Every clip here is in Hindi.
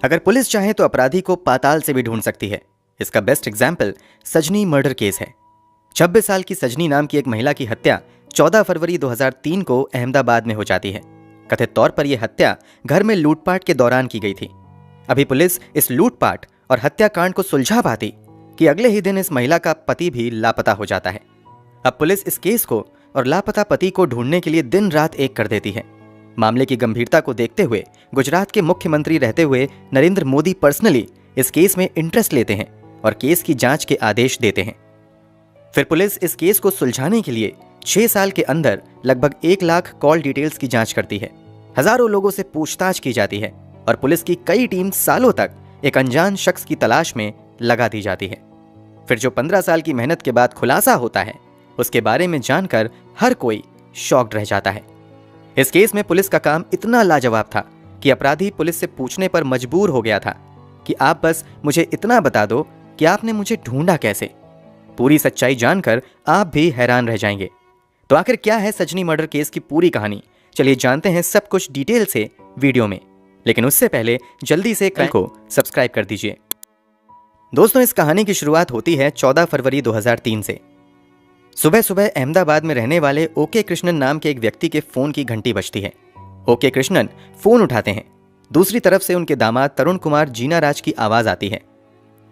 अगर पुलिस चाहे तो अपराधी को पाताल से भी ढूंढ सकती है। इसका बेस्ट एग्जाम्पल सजनी मर्डर केस है। 26 साल की सजनी नाम की एक महिला की हत्या 14 फरवरी 2003 को अहमदाबाद में हो जाती है। कथित तौर पर यह हत्या घर में लूटपाट के दौरान की गई थी। अभी पुलिस इस लूटपाट और हत्याकांड को सुलझा पाती कि अगले ही दिन इस महिला का पति भी लापता हो जाता है। अब पुलिस इस केस को और लापता पति को ढूंढने के लिए दिन रात एक कर देती है। मामले की गंभीरता को देखते हुए गुजरात के मुख्यमंत्री रहते हुए नरेंद्र मोदी पर्सनली इस केस में इंटरेस्ट लेते हैं और केस की जांच के आदेश देते हैं। फिर पुलिस इस केस को सुलझाने के लिए 6 साल के अंदर लगभग 1 लाख कॉल डिटेल्स की जांच करती है। हजारों लोगों से पूछताछ की जाती है और पुलिस की कई टीम सालों तक एक अनजान शख्स की तलाश में लगा दी जाती है। फिर जो 15 साल की मेहनत के बाद खुलासा होता है, उसके बारे में जानकर हर कोई शॉक्ड रह जाता है। इस केस में पुलिस का काम इतना लाजवाब था कि अपराधी पुलिस से पूछने पर मजबूर हो गया था कि आप बस मुझे इतना बता दो कि आपने मुझे ढूंढा कैसे। पूरी सच्चाई जानकर आप भी हैरान रह जाएंगे। तो आखिर क्या है सजनी मर्डर केस की पूरी कहानी? चलिए जानते हैं सब कुछ डिटेल से वीडियो में। लेकिन उससे पहले जल्दी से चैनल को सब्सक्राइब कर दीजिए। दोस्तों, इस कहानी की शुरुआत होती है 14 फरवरी 2003 से। सुबह सुबह अहमदाबाद में रहने वाले ओके कृष्णन नाम के एक व्यक्ति के फोन की घंटी बजती है। ओके कृष्णन फोन उठाते हैं। दूसरी तरफ से उनके दामाद तरुण कुमार जीना राज की आवाज आती है,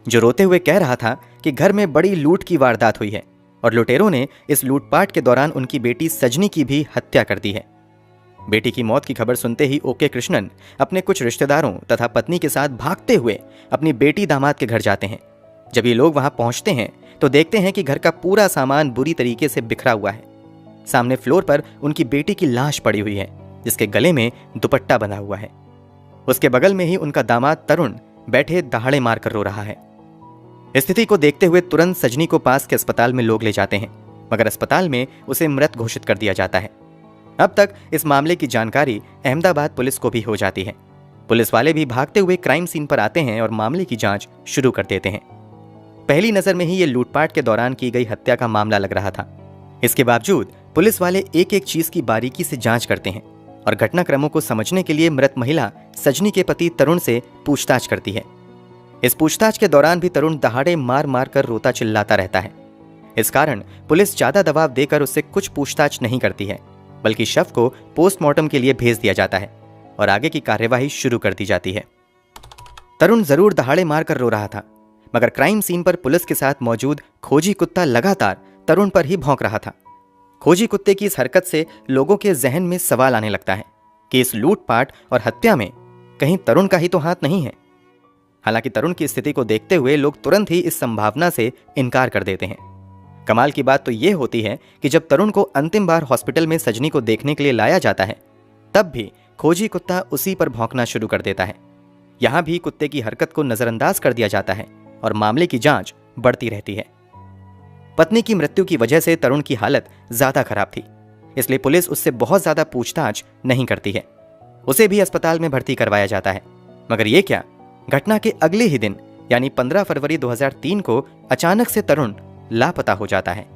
जो रोते हुए कह रहा था कि घर में बड़ी लूट की वारदात हुई है और लुटेरों ने इस लूटपाट के दौरान उनकी बेटी सजनी की भी हत्या कर दी है। बेटी की मौत की खबर सुनते ही ओके कृष्णन अपने कुछ रिश्तेदारों तथा पत्नी के साथ भागते हुए अपनी बेटी दामाद के घर जाते हैं। जब ये लोग वहां पहुंचते हैं तो देखते हैं कि घर का पूरा सामान बुरी तरीके से बिखरा हुआ है। सामने फ्लोर पर उनकी बेटी की लाश पड़ी हुई है, जिसके गले में दुपट्टा बंधा हुआ है। उसके बगल में ही उनका दामाद तरुण बैठे दहाड़े मारकर रो रहा है। स्थिति को देखते हुए तुरंत सजनी को पास के अस्पताल में लोग ले जाते हैं, मगर अस्पताल में उसे मृत घोषित कर दिया जाता है। अब तक इस मामले की जानकारी अहमदाबाद पुलिस को भी हो जाती है। पुलिस वाले भी भागते हुए क्राइम सीन पर आते हैं और मामले की जांच शुरू कर देते हैं। पहली नजर में ही ये लूटपाट के दौरान की गई हत्या का मामला लग रहा था। इसके बावजूद पुलिस वाले एक एक चीज की बारीकी से जांच करते हैं और घटनाक्रमों को समझने के लिए मृत महिला सजनी के पति तरुण से पूछताछ करती है। इस पूछताछ के दौरान भी तरुण दहाड़े मार मार कर रोता चिल्लाता रहता है। इस कारण पुलिस ज्यादा दबाव देकर उससे कुछ पूछताछ नहीं करती है, बल्कि शव को पोस्टमार्टम के लिए भेज दिया जाता है और आगे की कार्यवाही शुरू कर दी जाती है। तरुण जरूर दहाड़े मारकर रो रहा था, मगर क्राइम सीन पर पुलिस के साथ मौजूद खोजी कुत्ता लगातार तरुण पर ही भौंक रहा था। खोजी कुत्ते की इस हरकत से लोगों के जहन में सवाल आने लगता है कि इस लूटपाट और हत्या में कहीं तरुण का ही तो हाथ नहीं है। हालांकि तरुण की स्थिति को देखते हुए लोग तुरंत ही इस संभावना से इनकार कर देते हैं। कमाल की बात तो यह होती है कि जब तरुण को अंतिम बार हॉस्पिटल में सजनी को देखने के लिए लाया जाता है, तब भी खोजी कुत्ता उसी पर भौंकना शुरू कर देता है। यहां भी कुत्ते की हरकत को नजरअंदाज कर दिया जाता है और मामले की जांच बढ़ती रहती है। पत्नी की मृत्यु की वजह से तरुण की हालत ज्यादा खराब थी, इसलिए पुलिस उससे बहुत ज्यादा पूछताछ नहीं करती है। उसे भी अस्पताल में भर्ती करवाया जाता है। मगर यह क्या, घटना के अगले ही दिन यानी 15 फरवरी 2003 को अचानक से तरुण लापता हो जाता है।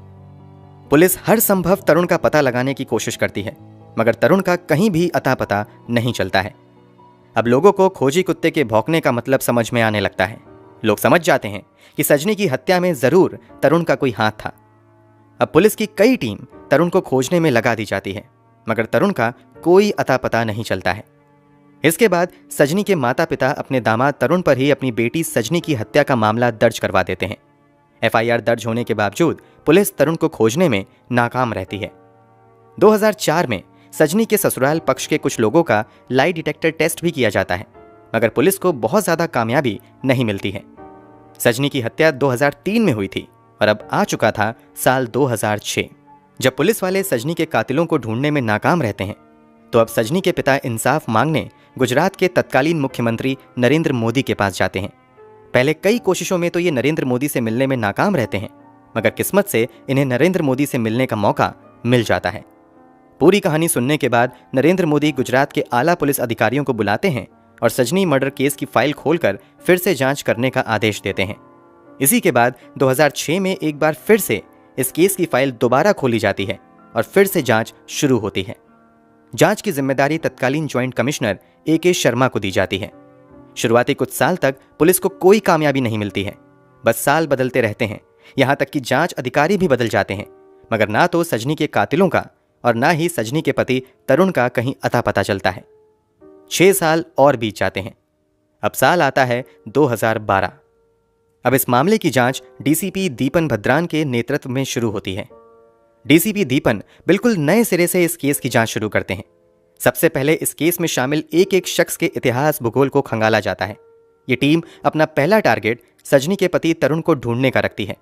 पुलिस हर संभव तरुण का पता लगाने की कोशिश करती है, मगर तरुण का कहीं भी अता पता नहीं चलता है। अब लोगों को खोजी कुत्ते के भौंकने का मतलब समझ में आने लगता है। लोग समझ जाते हैं कि सजनी की हत्या में जरूर तरुण का कोई हाथ था। अब पुलिस की कई टीम तरुण को खोजने में लगा दी जाती है, मगर तरुण का कोई अता पता नहीं चलता है। इसके बाद सजनी के माता पिता अपने दामाद तरुण पर ही अपनी बेटी सजनी की हत्या का मामला दर्ज करवा देते हैं। एफआईआर दर्ज होने के बावजूद पुलिस तरुण को खोजने में नाकाम रहती है। 2004 में सजनी के ससुराल पक्ष के कुछ लोगों का लाई डिटेक्टर टेस्ट भी किया जाता है, मगर पुलिस को बहुत ज्यादा कामयाबी नहीं मिलती है। सजनी की हत्या 2003 में हुई थी और अब आ चुका था साल 2006। जब पुलिस वाले सजनी के कातिलों को ढूंढने में नाकाम रहते हैं, तो अब सजनी के पिता इंसाफ मांगने गुजरात के तत्कालीन मुख्यमंत्री नरेंद्र मोदी के पास जाते हैं। पहले कई कोशिशों में तो ये नरेंद्र मोदी से मिलने में नाकाम रहते हैं, मगर किस्मत से इन्हें नरेंद्र मोदी से मिलने का मौका मिल जाता है। पूरी कहानी सुनने के बाद नरेंद्र मोदी गुजरात के आला पुलिस अधिकारियों को बुलाते हैं और सजनी मर्डर केस की फाइल खोलकर फिर से जांच करने का आदेश देते हैं। इसी के बाद 2006 में एक बार फिर से इस केस की फाइल दोबारा खोली जाती है और फिर से जांच शुरू होती है। जांच की जिम्मेदारी तत्कालीन ज्वाइंट कमिश्नर AK शर्मा को दी जाती है। शुरुआती कुछ साल तक पुलिस को कोई कामयाबी नहीं मिलती है। बस साल बदलते रहते हैं, यहां तक कि जांच अधिकारी भी बदल जाते हैं, मगर ना तो सजनी के कातिलों का और ना ही सजनी के पति तरुण का कहीं अता पता चलता है। 6 साल और बीत जाते हैं। अब साल आता है 2012। अब इस मामले की जांच डीसीपी दीपन भद्रान के नेतृत्व में शुरू होती है। डीसीपी दीपन बिल्कुल नए सिरे से इस केस की जांच शुरू करते हैं। सबसे पहले इस केस में शामिल एक एक शख्स के इतिहास भूगोल को खंगाला जाता है। ये टीम अपना पहला टारगेट सजनी के पति तरुण को ढूंढने का रखती है।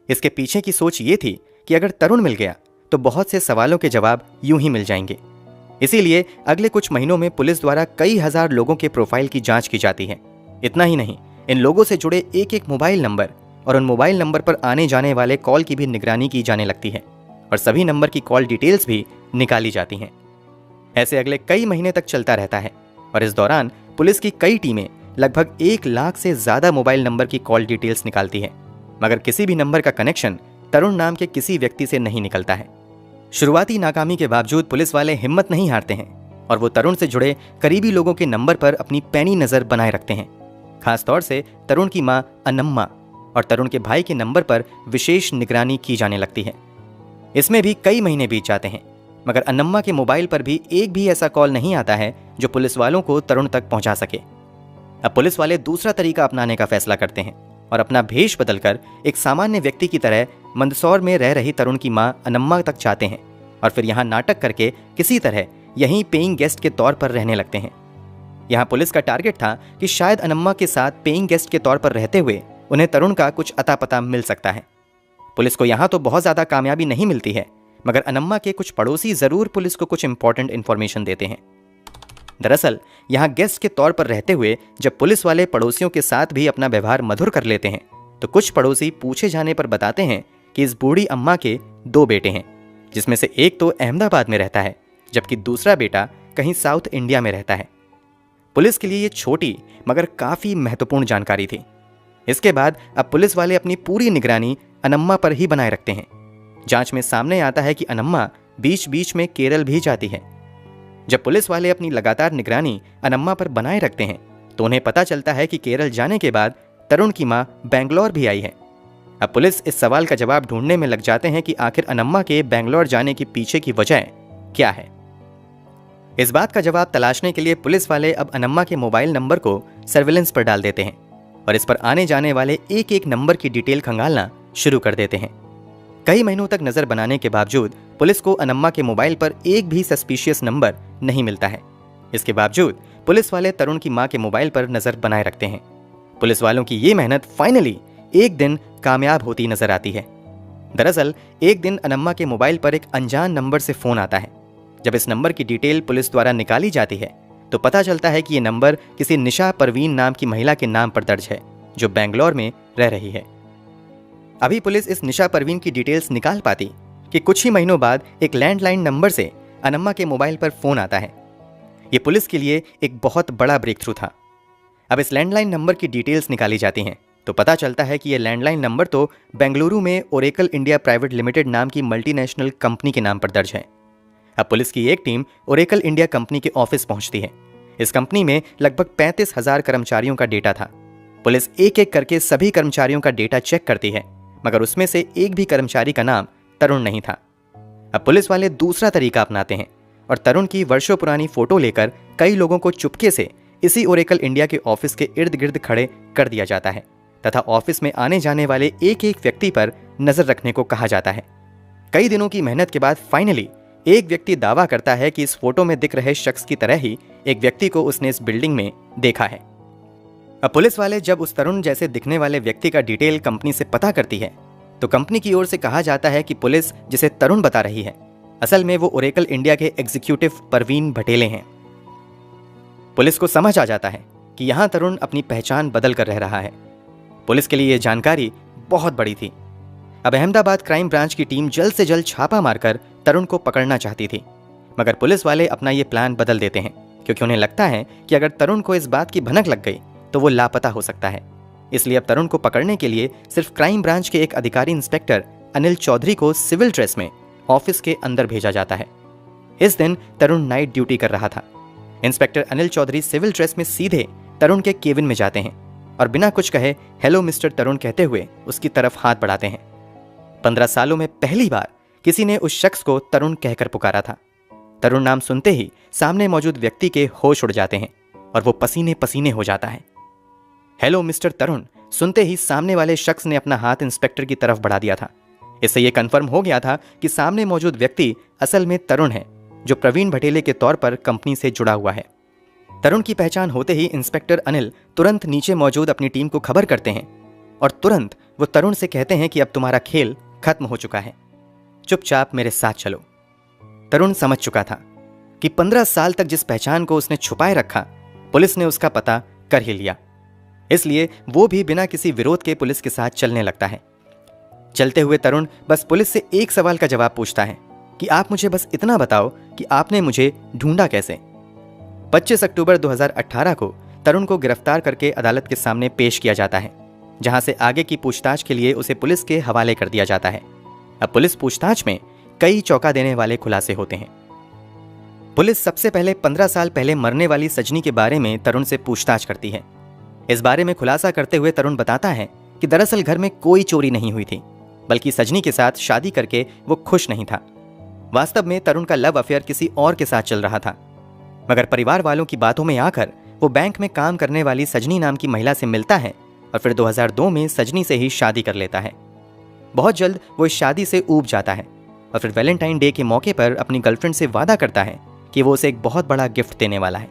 इसके पीछे की सोच ये थी कि अगर तरुण मिल गया तो बहुत से सवालों के जवाब यूं ही मिल जाएंगे। इसीलिए अगले कुछ महीनों में पुलिस द्वारा कई हजार लोगों के प्रोफाइल की जांच की जाती है। इतना ही नहीं, इन लोगों से जुड़े एक एक मोबाइल नंबर और उन मोबाइल नंबर पर आने जाने वाले कॉल की भी निगरानी की जाने लगती है और सभी नंबर की कॉल डिटेल्स भी निकाली जाती हैं। ऐसे अगले कई महीने तक चलता रहता है और इस दौरान पुलिस की कई टीमें लगभग 1 लाख से ज्यादा मोबाइल नंबर की कॉल डिटेल्स निकालती है, मगर किसी भी नंबर का कनेक्शन तरुण नाम के किसी व्यक्ति से नहीं निकलता है। शुरुआती नाकामी के बावजूद पुलिस वाले हिम्मत नहीं हारते हैं और वो तरुण से जुड़े करीबी लोगों के नंबर पर अपनी पैनी नजर बनाए रखते हैं। खासतौर से तरुण की मां अनम्मा और तरुण के भाई के नंबर पर विशेष निगरानी की जाने लगती है। इसमें भी कई महीने बीत जाते हैं, मगर अनम्मा के मोबाइल पर भी एक भी ऐसा कॉल नहीं आता है जो पुलिस वालों को तरुण तक पहुंचा सके। अब पुलिस वाले दूसरा तरीका अपनाने का फैसला करते हैं और अपना भेष बदलकर एक सामान्य व्यक्ति की तरह मंदसौर में रह रही तरुण की मां अनम्मा तक जाते हैं और फिर यहाँ नाटक करके किसी तरह यहीं पेइंग गेस्ट के तौर पर रहने लगते हैं। यहाँ पुलिस का टारगेट था कि शायद अनम्मा के साथ पेइंग गेस्ट के तौर पर रहते हुए उन्हें तरुण का कुछ अता पता मिल सकता है। पुलिस को यहाँ तो बहुत ज्यादा कामयाबी नहीं मिलती है, मगर अनम्मा के कुछ पड़ोसी जरूर पुलिस को कुछ इंपॉर्टेंट इंफॉर्मेशन देते हैं। दरअसल यहाँ गेस्ट के तौर पर रहते हुए जब पुलिस वाले पड़ोसियों के साथ भी अपना व्यवहार मधुर कर लेते हैं तो कुछ पड़ोसी पूछे जाने पर बताते हैं कि इस बूढ़ी अम्मा के 2 बेटे हैं, जिसमें से एक तो अहमदाबाद में रहता है जबकि दूसरा बेटा कहीं साउथ इंडिया में रहता है। पुलिस के लिए ये छोटी मगर काफी महत्वपूर्ण जानकारी थी। इसके बाद अब पुलिस वाले अपनी पूरी निगरानी अनम्मा पर ही बनाए रखते हैं। जांच में सामने आता है कि अनम्मा बीच बीच में केरल भी जाती है। जब पुलिस वाले अपनी लगातार निगरानी अनम्मा पर बनाए रखते हैं तो उन्हें पता चलता है कि केरल जाने के बाद तरुण की मां बेंगलोर भी आई है। अब पुलिस इस सवाल का जवाब ढूंढने में लग जाते हैं कि आखिर अनम्मा के बेंगलोर जाने के पीछे की वजह क्या है। इस बात का जवाब तलाशने के लिए पुलिस वाले अब अनम्मा के मोबाइल नंबर को सर्विलेंस पर डाल देते हैं और इस पर आने जाने वाले एक एक नंबर की डिटेल खंगालना शुरू कर देते हैं। कई महीनों तक नजर बनाने के बावजूद पुलिस को अनम्मा के मोबाइल पर एक भी सस्पिशियस नंबर नहीं मिलता है। इसके बावजूद पुलिस वाले तरुण की मां के मोबाइल पर नजर बनाए रखते हैं। पुलिस वालों की ये मेहनत फाइनली एक दिन कामयाब होती नजर आती है। दरअसल एक दिन अनम्मा के मोबाइल पर एक अनजान नंबर से फोन आता है। जब इस नंबर की डिटेल पुलिस द्वारा निकाली जाती है तो पता चलता है कि यह नंबर किसी निशा परवीन नाम की महिला के नाम पर दर्ज है जो बेंगलोर में रह रही है। अभी पुलिस इस निशा परवीन की डिटेल्स निकाल पाती कि कुछ ही महीनों बाद एक लैंडलाइन नंबर से अनम्मा के मोबाइल पर फोन आता है। यह पुलिस के लिए एक बहुत बड़ा ब्रेक थ्रू था। अब इस लैंडलाइन नंबर की डिटेल्स निकाली जाती हैं तो पता चलता है कि यह लैंडलाइन नंबर तो बेंगलुरु में ओरेकल इंडिया प्राइवेट लिमिटेड नाम की मल्टीनेशनल कंपनी के नाम पर दर्ज है। अब पुलिस की एक टीम ओरेकल इंडिया कंपनी के ऑफिस पहुंचती है। इस कंपनी में लगभग 35,000 कर्मचारियों का डेटा था। पुलिस एक एक करके सभी कर्मचारियों का डेटा चेक करती है, मगर उसमें से एक भी कर्मचारी का नाम तरुण नहीं था। अब पुलिस वाले दूसरा तरीका अपनाते हैं और तरुण की वर्षों पुरानी फोटो लेकर कई लोगों को चुपके से इसी ओरेकल इंडिया के ऑफिस के इर्द गिर्द खड़े कर दिया जाता है तथा ऑफिस में आने जाने वाले एक एक व्यक्ति पर नजर रखने को कहा जाता है। कई दिनों की मेहनत के बाद फाइनली एक व्यक्ति दावा करता है कि इस फोटो में दिख रहे शख्स की तरह ही एक व्यक्ति को उसने इस बिल्डिंग में देखा है। अब पुलिस वाले जब उस तरुण जैसे दिखने वाले व्यक्ति का डिटेल कंपनी से पता करती है तो कंपनी की ओर से कहा जाता है कि पुलिस जिसे तरुण बता रही है असल में वो ओरेकल इंडिया के एग्जीक्यूटिव परवीन भटेले हैं। पुलिस को समझ आ जाता है कि यहां तरुण अपनी पहचान बदल कर रह रहा है। पुलिस के लिए यह जानकारी बहुत बड़ी थी। अब अहमदाबाद क्राइम ब्रांच की टीम जल्द से जल्द छापा मारकर तरुण को पकड़ना चाहती थी, मगर पुलिस वाले अपना ये प्लान बदल देते हैं क्योंकि उन्हें लगता है कि अगर तरुण को इस बात की भनक लग गई तो वो लापता हो सकता है। इसलिए अब तरुण को पकड़ने के लिए सिर्फ क्राइम ब्रांच के एक अधिकारी इंस्पेक्टर अनिल चौधरी को सिविल ड्रेस में ऑफिस के अंदर भेजा जाता है। इस दिन तरुण नाइट ड्यूटी कर रहा था। Inspector Anil Chaudhary civil dress में सीधे तरुण के केबिन में जाते हैं और बिना कुछ कहे हेलो मिस्टर तरुण कहते हुए उसकी तरफ हाथ बढ़ाते हैं। 15 सालों में पहली बार किसी ने उस शख्स को तरुण कहकर पुकारा था। तरुण नाम सुनते ही सामने मौजूद व्यक्ति के होश उड़ जाते हैं और वो पसीने पसीने हो जाता है। हेलो मिस्टर तरुण सुनते ही सामने वाले शख्स ने अपना हाथ इंस्पेक्टर की तरफ बढ़ा दिया था। इससे यह कंफर्म हो गया था कि सामने मौजूद व्यक्ति असल में तरुण है, जो प्रवीण भटेले के तौर पर कंपनी से जुड़ा हुआ है। तरुण की पहचान होते ही इंस्पेक्टर अनिल तुरंत नीचे मौजूद अपनी टीम को खबर करते हैं और तुरंत वो तरुण से कहते हैं कि अब तुम्हारा खेल खत्म हो चुका है, चुपचाप मेरे साथ चलो। तरुण समझ चुका था कि 15 साल तक जिस पहचान को उसने छुपाए रखा, पुलिस ने उसका पता कर ही लिया। इसलिए वो भी बिना किसी विरोध के पुलिस के साथ चलने लगता है। चलते हुए तरुण बस पुलिस से एक सवाल का जवाब पूछता है कि आप मुझे बस इतना बताओ कि आपने मुझे ढूंढा कैसे। 25 अक्टूबर 2018 को तरुण को गिरफ्तार करके अदालत के सामने पेश किया जाता है, जहां से आगे की पूछताछ के लिए उसे पुलिस के हवाले कर दिया जाता है। अब पुलिस पूछताछ में कई चौंका देने वाले खुलासे होते हैं। पुलिस सबसे पहले 15 साल पहले मरने वाली सजनी के बारे में तरुण से पूछताछ करती है। इस बारे में खुलासा करते हुए तरुण बताता है कि दरअसल घर में कोई चोरी नहीं हुई थी, बल्कि सजनी के साथ शादी करके वो खुश नहीं था। वास्तव में तरुण का लव अफेयर किसी और के साथ चल रहा था, मगर परिवार वालों की बातों में आकर वो बैंक में काम करने वाली सजनी नाम की महिला से मिलता है और फिर 2002 में सजनी से ही शादी कर लेता है। बहुत जल्द वो इस शादी से ऊब जाता है और फिर वैलेंटाइन डे के मौके पर अपनी गर्लफ्रेंड से वादा करता है कि वो उसे एक बहुत बड़ा गिफ्ट देने वाला है।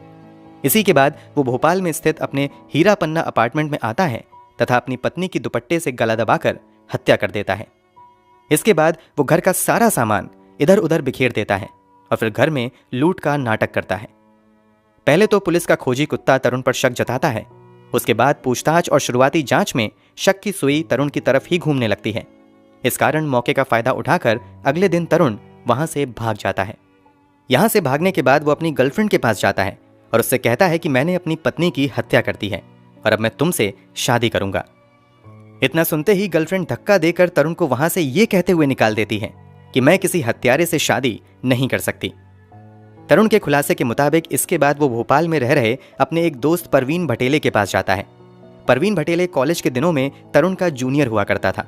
इसी के बाद वो भोपाल में स्थित अपने हीरा पन्ना अपार्टमेंट में आता है तथा अपनी पत्नी की दुपट्टे से गला दबाकर हत्या कर देता है। इसके बाद वो घर का सारा सामान इधर उधर बिखेर देता है और फिर घर में लूट का नाटक करता है। पहले तो पुलिस का खोजी कुत्ता तरुण पर शक जताता है। उसके बाद पूछताछ और शुरुआती जांच में शक की सुई तरुण की तरफ ही घूमने लगती है। इस कारण मौके का फायदा उठाकर अगले दिन तरुण वहां से भाग जाता है। यहां से भागने के बाद वो अपनी गर्लफ्रेंड के पास जाता है और उससे कहता है कि मैंने अपनी पत्नी की हत्या कर दी है और अब मैं तुमसे शादी करूंगा। इतना सुनते ही गर्लफ्रेंड धक्का देकर तरुण को वहां से ये कहते हुए निकाल देती है कि मैं किसी हत्यारे से शादी नहीं कर सकती। तरुण के खुलासे के मुताबिक इसके बाद वो भोपाल में रह रहे अपने एक दोस्त प्रवीण भटेले के पास जाता है। प्रवीण भटेले कॉलेज के दिनों में तरुण का जूनियर हुआ करता था।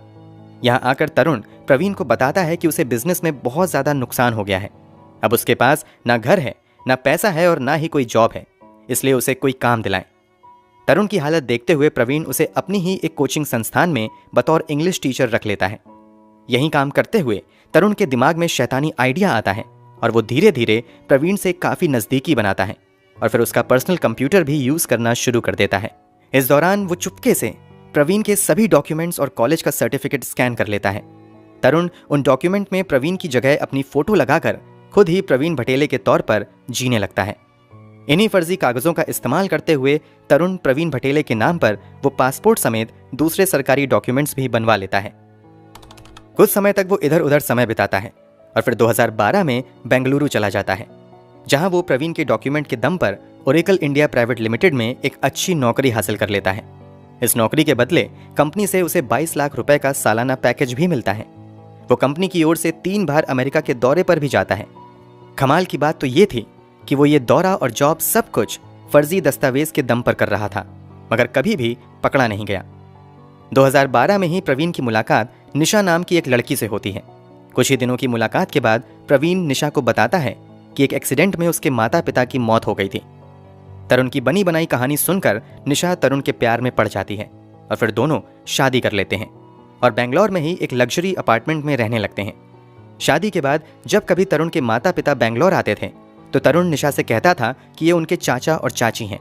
यहाँ आकर तरुण प्रवीण को बताता है कि उसे बिजनेस में बहुत ज्यादा नुकसान हो गया है। अब उसके पास ना घर है, ना पैसा है और ना ही कोई जॉब है, इसलिए उसे कोई काम दिलाएं। तरुण की हालत देखते हुए प्रवीण उसे अपनी ही एक कोचिंग संस्थान में बतौर इंग्लिश टीचर रख लेता है। यही काम करते हुए तरुण के दिमाग में शैतानी आइडिया आता है और वो धीरे धीरे प्रवीण से काफी नजदीकी बनाता है और फिर उसका पर्सनल कंप्यूटर भी यूज करना शुरू कर देता है। इस दौरान वो चुपके से प्रवीण के सभी डॉक्यूमेंट्स और कॉलेज का सर्टिफिकेट स्कैन कर लेता है। तरुण उन डॉक्यूमेंट में प्रवीण की जगह अपनी फोटो लगाकर खुद ही प्रवीण भटेले के तौर पर जीने लगता है। इन्हीं फर्जी कागजों का इस्तेमाल करते हुए तरुण प्रवीण भटेले के नाम पर वो पासपोर्ट समेत दूसरे सरकारी डॉक्यूमेंट्स भी बनवा लेता है। कुछ समय तक वो इधर उधर समय बिताता है और फिर 2012 में बेंगलुरु चला जाता है, जहां वो प्रवीण के डॉक्यूमेंट के दम पर ओरेकल इंडिया प्राइवेट लिमिटेड में एक अच्छी नौकरी हासिल कर लेता है। इस नौकरी के बदले कंपनी से उसे 22 लाख रुपए का सालाना पैकेज भी मिलता है। वो कंपनी की ओर से 3 बार अमेरिका के दौरे पर भी जाता है। कमाल की बात तो ये थी कि वो ये दौरा और जॉब सब कुछ फर्जी दस्तावेज के दम पर कर रहा था, मगर कभी भी पकड़ा नहीं गया। 2012 में ही प्रवीण की मुलाकात निशा नाम की एक लड़की से होती है। कुछ ही दिनों की मुलाकात के बाद प्रवीण निशा को बताता है कि एक एक्सीडेंट में उसके माता पिता की मौत हो गई थी। तरुण की बनी बनाई कहानी सुनकर निशा तरुण के प्यार में पड़ जाती है और फिर दोनों शादी कर लेते हैं और बेंगलोर में ही एक लग्जरी अपार्टमेंट में रहने लगते हैं। शादी के बाद जब कभी तरुण के माता पिता बेंगलोर आते थे तो तरुण निशा से कहता था कि ये उनके चाचा और चाची हैं।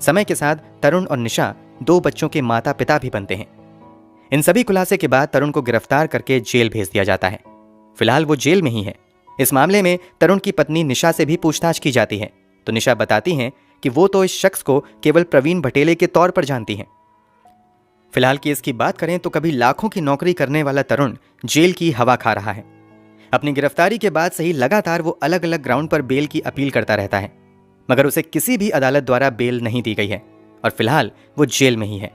समय के साथ तरुण और निशा 2 बच्चों के माता पिता भी बनते हैं। इन सभी खुलासे के बाद तरुण को गिरफ्तार करके जेल भेज दिया जाता है। फिलहाल वो जेल में ही है। इस मामले में तरुण की पत्नी निशा से भी पूछताछ की जाती है तो निशा बताती हैं कि वो तो इस शख्स को केवल प्रवीण भटेले के तौर पर जानती हैं। फिलहाल केस की बात करें तो कभी लाखों की नौकरी करने वाला तरुण जेल की हवा खा रहा है। अपनी गिरफ्तारी के बाद से ही लगातार वो अलग अलग ग्राउंड पर बेल की अपील करता रहता है, मगर उसे किसी भी अदालत द्वारा बेल नहीं दी गई है और फिलहाल वो जेल में ही है।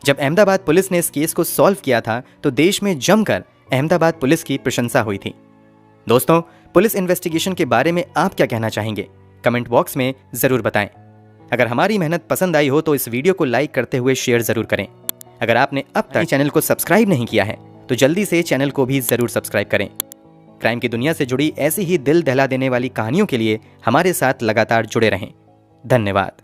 जब अहमदाबाद पुलिस ने इस केस को सॉल्व किया था तो देश में जमकर अहमदाबाद पुलिस की प्रशंसा हुई थी। दोस्तों, पुलिस इन्वेस्टिगेशन के बारे में आप क्या कहना चाहेंगे? कमेंट बॉक्स में जरूर बताएं। अगर हमारी मेहनत पसंद आई हो तो इस वीडियो को लाइक करते हुए शेयर जरूर करें। अगर आपने अब तक चैनल को सब्सक्राइब नहीं किया है तो जल्दी से चैनल को भी जरूर सब्सक्राइब करें। क्राइम की दुनिया से जुड़ी ऐसी ही दिल दहला देने वाली कहानियों के लिए हमारे साथ लगातार जुड़े रहें। धन्यवाद।